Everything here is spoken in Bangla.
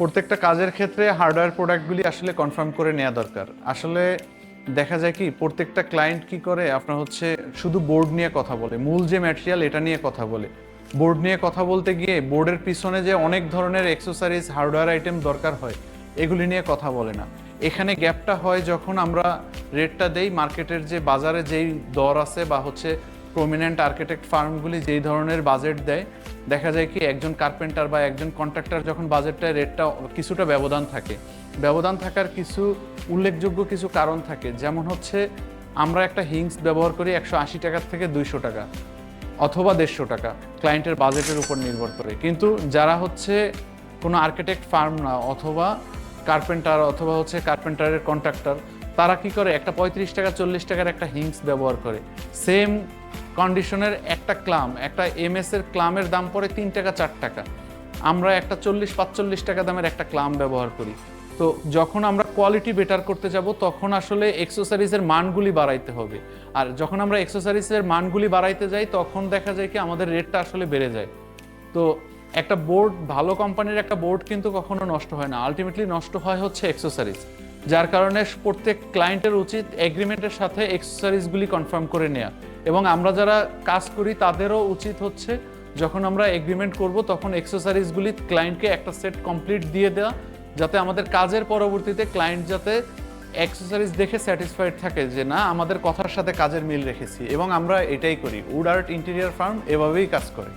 প্রত্যেকটা কাজের ক্ষেত্রে হার্ডওয়্যার প্রোডাক্টগুলি আসলে কনফার্ম করে নেওয়া দরকার। আসলে দেখা যায় কি প্রত্যেকটা ক্লায়েন্ট কি করে আপনার হচ্ছে শুধু বোর্ড নিয়ে কথা বলে, মূল যে ম্যাটেরিয়াল এটা নিয়ে কথা বলে। বোর্ড নিয়ে কথা বলতে গিয়ে বোর্ডের পিছনে যে অনেক ধরনের অ্যাক্সেসরিজ হার্ডওয়্যার আইটেম দরকার হয় এগুলি নিয়ে কথা বলে না। এখানে গ্যাপটা হয় যখন আমরা রেটটা দেই মার্কেটের যে বাজারে যেই দর আছে বা হচ্ছে প্রমিনেন্ট আর্কিটেক্ট ফার্মগুলি যেই ধরনের বাজেট দেয়, দেখা যায় কি একজন কার্পেন্টার বা একজন কন্ট্রাক্টর যখন বাজেটটায় রেটটা কিছুটা ব্যবধান থাকে। ব্যবধান থাকার কিছু উল্লেখযোগ্য কিছু কারণ থাকে, যেমন হচ্ছে আমরা একটা হিংস ব্যবহার করি 180 টাকার থেকে 200 টাকা অথবা 150 টাকা, ক্লায়েন্টের বাজেটের উপর নির্ভর করে। কিন্তু যারা হচ্ছে কোনো আর্কিটেক্ট ফার্ম না অথবা কার্পেন্টার অথবা হচ্ছে কার্পেন্টারের কন্ট্রাক্টর, তারা কি করে একটা 35 টাকা 40 টাকার একটা হিংস ব্যবহার করে। সেম কন্ডিশনের একটা ক্লাম, একটা এমএস এর ক্লামের দাম পড়ে 3 টাকা 4 টাকা, আমরা একটা 40-45 টাকা দামের একটা ক্লাম ব্যবহার করি। তো যখন আমরা কোয়ালিটি বেটার করতে যাব তখন আসলে এক্সেসরিজের মানগুলি বাড়াইতে হবে। আর যখন আমরা এক্সেসরিজের মানগুলি বাড়াইতে যাই তখন দেখা যায় কি আমাদের রেটটা আসলে বেড়ে যায়। তো একটা বোর্ড, ভালো কোম্পানির একটা বোর্ড কিন্তু কখনো নষ্ট হয় না, আলটিমেটলি নষ্ট হয় হচ্ছে এক্সেসরিজ। যার কারণে প্রত্যেক ক্লায়েন্টের উচিত এগ্রিমেন্টের সাথে এক্সেসরিজগুলি কনফার্ম করে নেওয়া, এবং আমরা যারা কাজ করি তাদেরও উচিত হচ্ছে যখন আমরা এগ্রিমেন্ট করব তখন এক্সেসরিজগুলি ক্লায়েন্টকে একটা সেট কমপ্লিট দিয়ে দেওয়া, যাতে আমাদের কাজের পরবর্তীতে ক্লায়েন্ট যাতে অ্যাক্সেসরিজ দেখে স্যাটিসফাইড থাকে যে না আমাদের কথার সাথে কাজের মিল রেখেছি। এবং আমরা এটাই করি, উড আর্ট ইন্টেরিয়র ফার্ম এভাবেই কাজ করে।